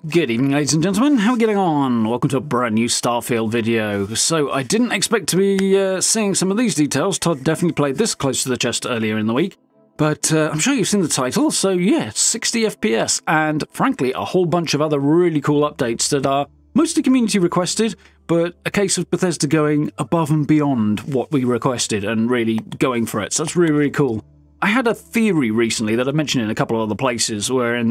Good evening, ladies and gentlemen. How are we getting on? Welcome to a brand new Starfield video. So, I didn't expect to be seeing some of these details. Todd definitely played this close to the chest earlier in the week. But I'm sure you've seen the title. So, yeah, 60 FPS and, frankly, a whole bunch of other really cool updates that are mostly community requested, but a case of Bethesda going above and beyond what we requested and really going for it. So, that's really, really cool. I had a theory recently that I mentioned in a couple of other places wherein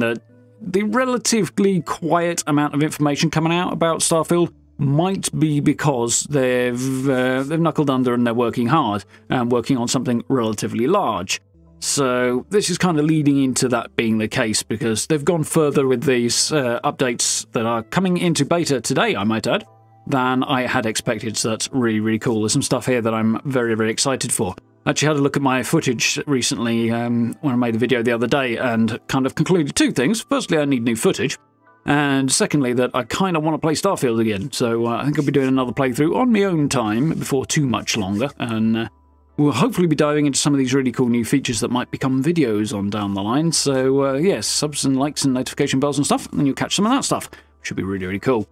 the relatively quiet amount of information coming out about Starfield might be because they've knuckled under and they're working hard and working on something relatively large. So this is kind of leading into that being the case because they've gone further with these updates that are coming into beta today, I might add, than I had expected. So that's really, really cool. There's some stuff here that I'm very, very excited for. I actually had a look at my footage recently when I made a video the other day and kind of concluded two things. Firstly, I need new footage. And secondly, that I kind of want to play Starfield again. So I think I'll be doing another playthrough on my own time before too much longer. And we'll hopefully be diving into some of these really cool new features that might become videos on down the line. So yes, subs and likes and notification bells and stuff. And then you'll catch some of that stuff. Should be really, really cool.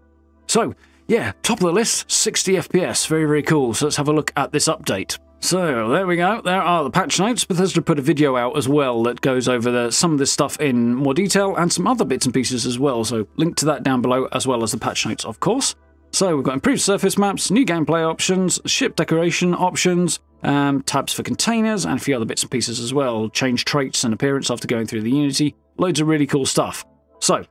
So yeah, top of the list, 60 FPS. Very, very cool. So let's have a look at this update. So, there we go, there are the patch notes. Bethesda put a video out as well that goes over some of this stuff in more detail and some other bits and pieces as well, so link to that down below as well as the patch notes, of course. So, we've got improved surface maps, new gameplay options, ship decoration options, tabs for containers, and a few other bits and pieces as well. Change traits and appearance after going through the Unity. Loads of really cool stuff. So,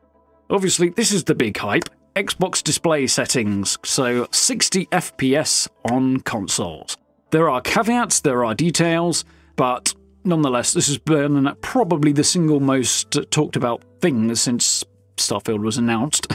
obviously, this is the big hype. Xbox display settings, so 60 FPS on consoles. There are caveats, there are details, but nonetheless, this has been probably the single most talked about thing since Starfield was announced,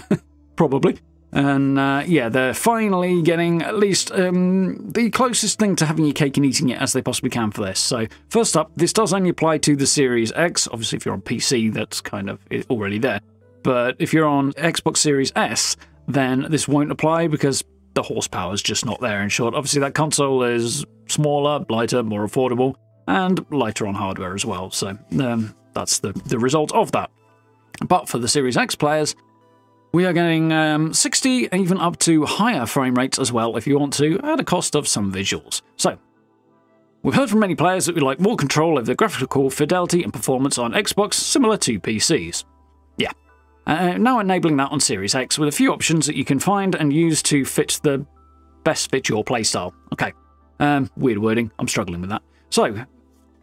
probably. And yeah, they're finally getting at least the closest thing to having your cake and eating it as they possibly can for this. So first up, this does only apply to the Series X. Obviously, if you're on PC, that's kind of already there. But if you're on Xbox Series S, then this won't apply because the horsepower is just not there, in short. Obviously, that console is smaller, lighter, more affordable, and lighter on hardware as well. So that's the result of that. But for the Series X players, we are getting 60, even up to higher frame rates as well, if you want to, at a cost of some visuals. So, we've heard from many players that would like more control over the graphical fidelity and performance on Xbox, similar to PCs. Yeah. Now enabling that on Series X with a few options that you can find and use to best fit your playstyle. Okay, weird wording, I'm struggling with that. So,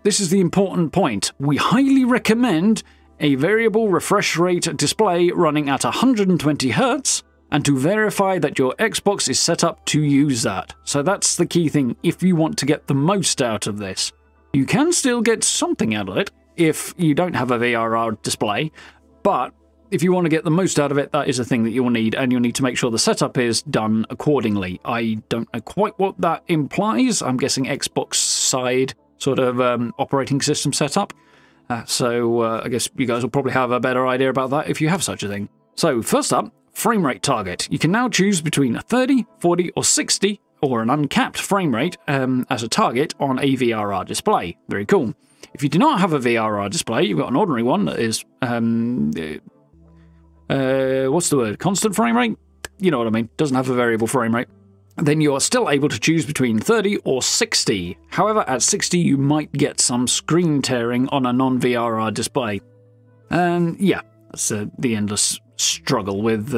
this is the important point. We highly recommend a variable refresh rate display running at 120 Hz and to verify that your Xbox is set up to use that. So that's the key thing if you want to get the most out of this. You can still get something out of it if you don't have a VRR display, but if you want to get the most out of it, that is a thing that you'll need, and you'll need to make sure the setup is done accordingly. I don't know quite what that implies. I'm guessing Xbox side sort of operating system setup. So I guess you guys will probably have a better idea about that if you have such a thing. So first up, frame rate target. You can now choose between a 30, 40 or 60 or an uncapped frame rate as a target on a VRR display. Very cool. If you do not have a VRR display, you've got an ordinary one that is what's the word? Constant frame rate? You know what I mean. Doesn't have a variable frame rate. Then you are still able to choose between 30 or 60. However, at 60 you might get some screen tearing on a non-VRR display. Yeah, that's the endless struggle with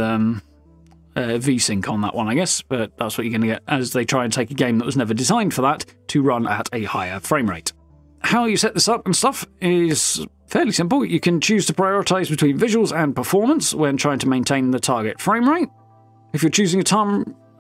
VSync on that one, I guess. But that's what you're going to get as they try and take a game that was never designed for that to run at a higher frame rate. How you set this up and stuff is fairly simple. You can choose to prioritize between visuals and performance when trying to maintain the target frame rate. If you're choosing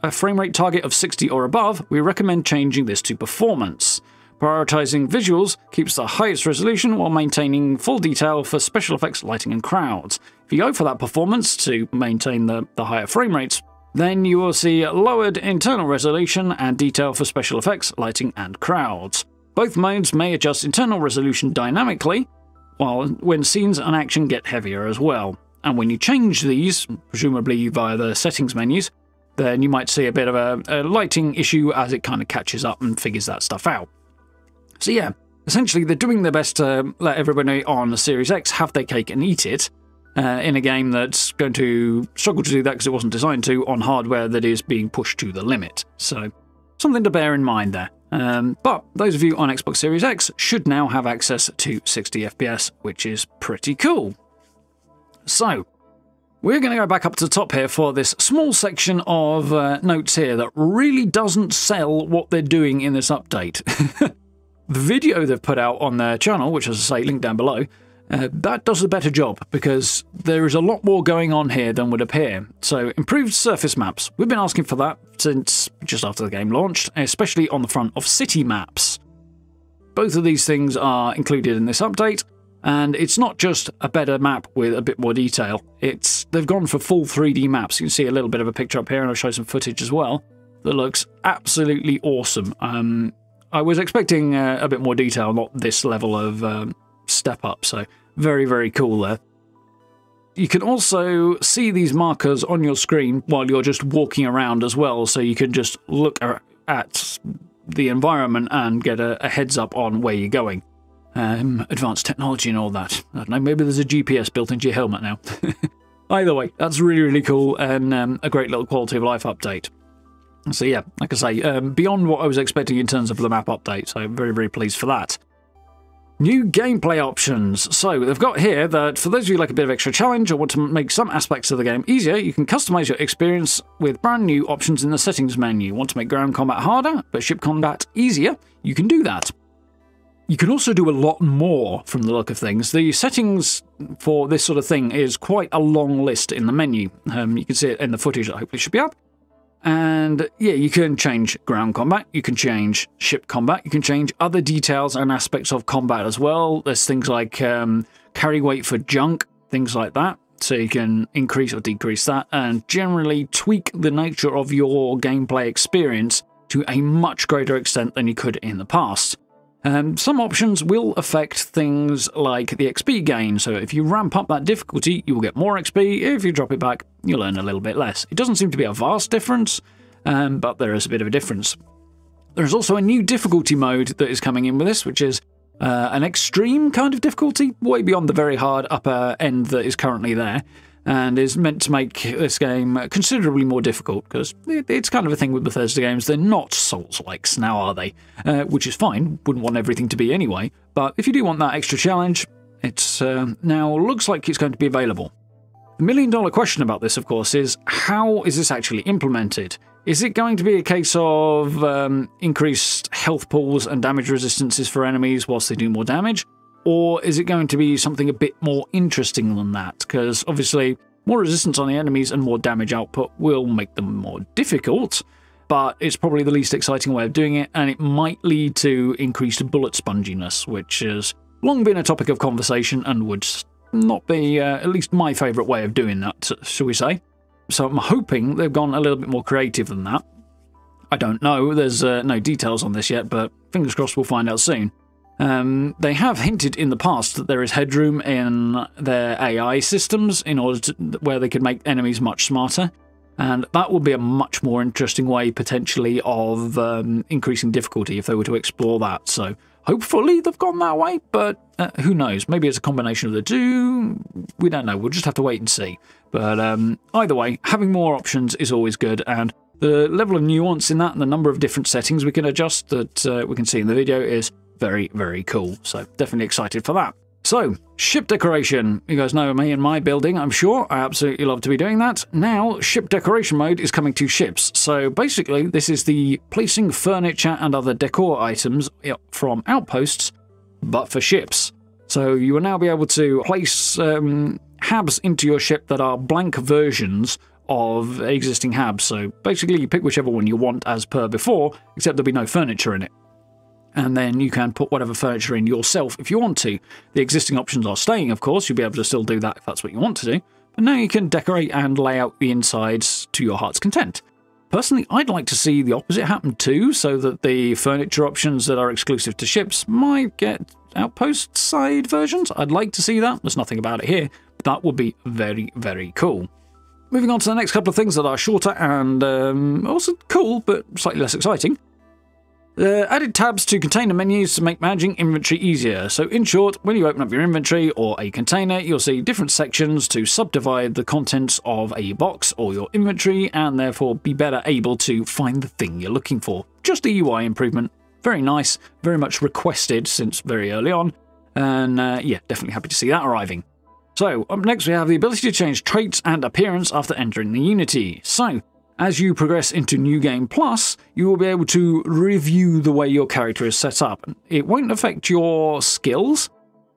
a frame rate target of 60 or above, we recommend changing this to performance. Prioritizing visuals keeps the highest resolution while maintaining full detail for special effects, lighting and crowds. If you go for that performance to maintain the higher frame rates, then you will see lowered internal resolution and detail for special effects, lighting and crowds. Both modes may adjust internal resolution dynamically, while when scenes and action get heavier as well. And when you change these, presumably via the settings menus, then you might see a bit of a lighting issue as it kind of catches up and figures that stuff out. So yeah, essentially they're doing their best to let everybody on the Series X have their cake and eat it, in a game that's going to struggle to do that because it wasn't designed to on hardware that is being pushed to the limit. So something to bear in mind there. But those of you on Xbox Series X should now have access to 60 FPS, which is pretty cool. So we're going to go back up to the top here for this small section of notes here that really doesn't sell what they're doing in this update. The video they've put out on their channel, which, as I say, linked down below, that does a better job because there is a lot more going on here than would appear. So, improved surface maps. We've been asking for that since just after the game launched, especially on the front of city maps. Both of these things are included in this update, and it's not just a better map with a bit more detail. They've gone for full 3D maps. You can see a little bit of a picture up here, and I'll show some footage as well that looks absolutely awesome. I was expecting a bit more detail, not this level of step up, so very, very cool there. You can also see these markers on your screen while you're just walking around as well, so you can just look at the environment and get a heads up on where you're going. Advanced technology and all that. I don't know, maybe there's a GPS built into your helmet now. Either way, that's really, really cool and a great little quality of life update. So yeah, like I say, beyond what I was expecting in terms of the map update, so very, very pleased for that. New gameplay options. So they've got here that for those of you like a bit of extra challenge or want to make some aspects of the game easier, you can customize your experience with brand new options in the settings menu. Want to make ground combat harder, but ship combat easier? You can do that. You can also do a lot more from the look of things. The settings for this sort of thing is quite a long list in the menu. You can see it in the footage that hopefully should be up. And yeah, you can change ground combat, you can change ship combat, you can change other details and aspects of combat as well. There's things like carry weight for junk, things like that. So you can increase or decrease that and generally tweak the nature of your gameplay experience to a much greater extent than you could in the past. Some options will affect things like the XP gain, so if you ramp up that difficulty, you will get more XP. If you drop it back, you'll earn a little bit less. It doesn't seem to be a vast difference, but there is a bit of a difference. There's also a new difficulty mode that is coming in with this, which is an extreme kind of difficulty, way beyond the very hard upper end that is currently there, and is meant to make this game considerably more difficult, because it's kind of a thing with Bethesda games. They're not Souls-likes now, are they? Which is fine, wouldn't want everything to be anyway, but if you do want that extra challenge, it's now looks like it's going to be available. The million-dollar question about this, of course, is how is this actually implemented? Is it going to be a case of increased health pools and damage resistances for enemies whilst they do more damage? Or is it going to be something a bit more interesting than that? Because obviously more resistance on the enemies and more damage output will make them more difficult, but it's probably the least exciting way of doing it, and it might lead to increased bullet sponginess, which has long been a topic of conversation and would not be at least my favourite way of doing that, shall we say. So I'm hoping they've gone a little bit more creative than that. I don't know, there's no details on this yet, but fingers crossed we'll find out soon. They have hinted in the past that there is headroom in their AI systems in order to where they could make enemies much smarter, and that would be a much more interesting way potentially of increasing difficulty if they were to explore that. So hopefully they've gone that way, but who knows? Maybe it's a combination of the two. We don't know. We'll just have to wait and see. But either way, having more options is always good, and the level of nuance in that and the number of different settings we can adjust that we can see in the video is very, very cool. So definitely excited for that. So, ship decoration. You guys know me and my building, I'm sure. I absolutely love to be doing that. Now, ship decoration mode is coming to ships. So basically, this is the placing furniture and other decor items from outposts, but for ships. So you will now be able to place HABs into your ship that are blank versions of existing HABs. So basically, you pick whichever one you want as per before, except there'll be no furniture in it. And then you can put whatever furniture in yourself if you want to. The existing options are staying, of course. You'll be able to still do that if that's what you want to do. But now you can decorate and lay out the insides to your heart's content. Personally, I'd like to see the opposite happen too, so that the furniture options that are exclusive to ships might get outpost side versions. I'd like to see that. There's nothing about it here, but that would be very, very cool. Moving on to the next couple of things that are shorter and also cool, but slightly less exciting. Added tabs to container menus to make managing inventory easier. So in short, when you open up your inventory or a container, you'll see different sections to subdivide the contents of a box or your inventory, and therefore be better able to find the thing you're looking for. Just a UI improvement. Very nice, very much requested since very early on, and yeah, definitely happy to see that arriving. So up next we have the ability to change traits and appearance after entering the Unity. So as you progress into New Game Plus, you will be able to review the way your character is set up. It won't affect your skills,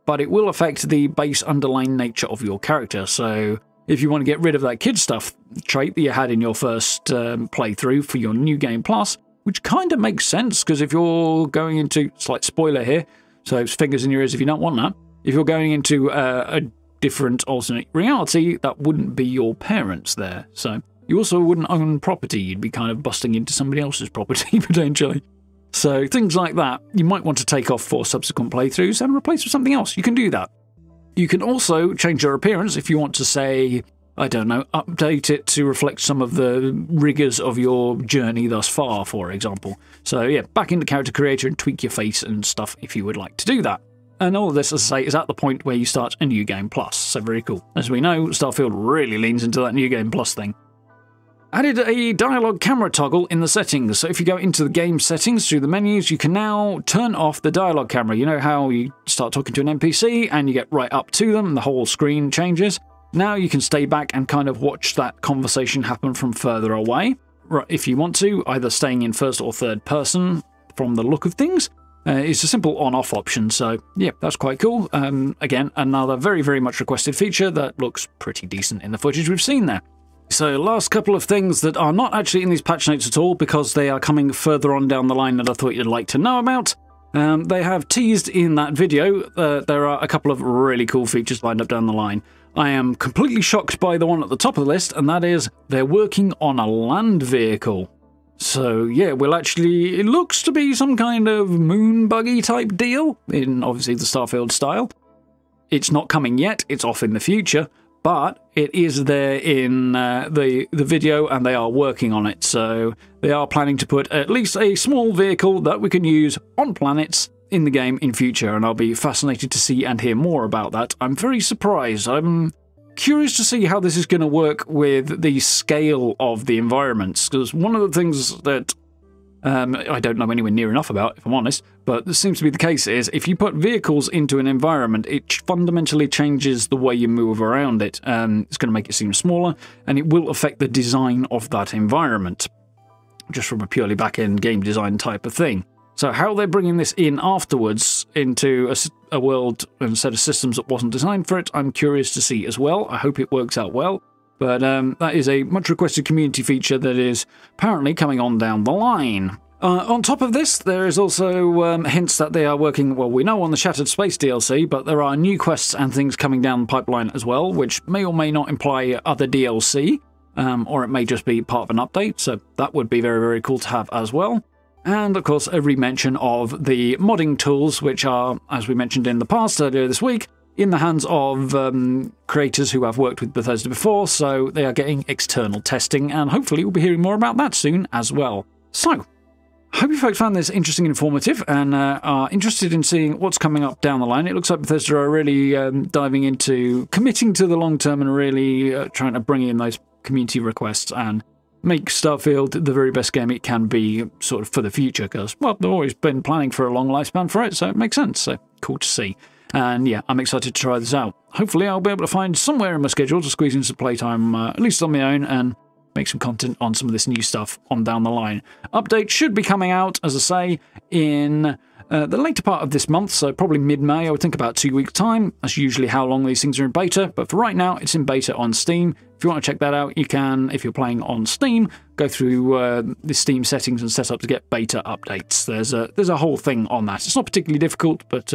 but it will affect the base underlying nature of your character. So if you want to get rid of that kid stuff trait that you had in your first playthrough for your New Game Plus, which kind of makes sense, because if you're going into, slight spoiler here, so it's fingers in your ears if you don't want that, if you're going into a different alternate reality, that wouldn't be your parents there. So you also wouldn't own property, you'd be kind of busting into somebody else's property, potentially. So things like that, you might want to take off for subsequent playthroughs and replace with something else. You can do that. You can also change your appearance if you want to, say, I don't know, update it to reflect some of the rigours of your journey thus far, for example. So yeah, back into Character Creator and tweak your face and stuff if you would like to do that. And all of this, as I say, is at the point where you start a New Game Plus, so very cool. As we know, Starfield really leans into that New Game Plus thing. Added a dialogue camera toggle in the settings, so if you go into the game settings through the menus, you can now turn off the dialogue camera. You know how you start talking to an NPC and you get right up to them and the whole screen changes? Now you can stay back and kind of watch that conversation happen from further away, if you want to, either staying in first or third person from the look of things. It's a simple on-off option, so yeah, that's quite cool. Again, another very, very much requested feature that looks pretty decent in the footage we've seen there. So last couple of things that are not actually in these patch notes at all, because they are coming further on down the line that I thought you'd like to know about. They have teased in that video there are a couple of really cool features lined up down the line. I am completely shocked by the one at the top of the list, and that is they're working on a land vehicle. So yeah, we'll actually, it looks to be some kind of moon buggy type deal, in obviously the Starfield style. It's not coming yet, it's off in the future, but it is there in the video, and they are working on it. So they are planning to put at least a small vehicle that we can use on planets in the game in future, and I'll be fascinated to see and hear more about that. I'm very surprised. I'm curious to see how this is going to work with the scale of the environments, because one of the things that I don't know anywhere near enough about, if I'm honest, but this seems to be the case, is if you put vehicles into an environment, it fundamentally changes the way you move around it. It's going to make it seem smaller, and it will affect the design of that environment, just from a purely back-end game design type of thing. So how they're bringing this in afterwards into a world and a set of systems that wasn't designed for it, I'm curious to see as well. I hope it works out well. But that is a much requested community feature that is apparently coming on down the line. On top of this, there is also hints that they are working, well, we know on the Shattered Space DLC, but there are new quests and things coming down the pipeline as well, which may or may not imply other DLC, or it may just be part of an update, so that would be very, very cool to have as well. And of course, every mention of the modding tools, which are, as we mentioned in the past earlier this week, in the hands of creators who have worked with Bethesda before, so they are getting external testing, and hopefully we'll be hearing more about that soon as well. So, I hope you folks found this interesting and informative, and are interested in seeing what's coming up down the line. It looks like Bethesda are really diving into committing to the long term and really trying to bring in those community requests and make Starfield the very best game it can be sort of for the future, because, well, they've always been planning for a long lifespan for it, so it makes sense. So, cool to see. And yeah, I'm excited to try this out. Hopefully I'll be able to find somewhere in my schedule to squeeze in some playtime, at least on my own, and make some content on some of this new stuff on down the line. Update should be coming out, as I say, in the later part of this month, so probably mid-May. I would think about 2 weeks' time. That's usually how long these things are in beta, but for right now, it's in beta on Steam. If you want to check that out, you can, if you're playing on Steam, go through the Steam settings and set up to get beta updates. There's a whole thing on that. It's not particularly difficult, but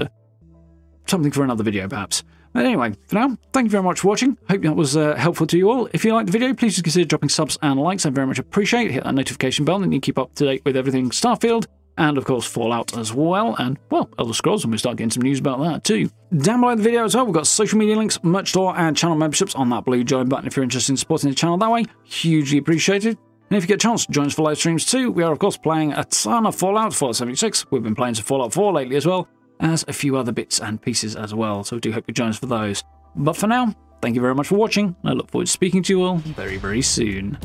something for another video, perhaps. But anyway, for now, thank you very much for watching. Hope that was helpful to you all. If you liked the video, please consider dropping subs and likes. I very much appreciate it. Hit that notification bell, and you keep up to date with everything Starfield, and of course Fallout as well, and, well, Elder Scrolls, and we start getting some news about that too. Down below the video as well, we've got social media links, merch store, and channel memberships on that blue join button if you're interested in supporting the channel that way. Hugely appreciated. And if you get a chance, join us for live streams too. We are, of course, playing a ton of Fallout 76. We've been playing some Fallout 4 lately as well, as a few other bits and pieces as well. So I do hope you join us for those. But for now, thank you very much for watching. I look forward to speaking to you all very, very soon.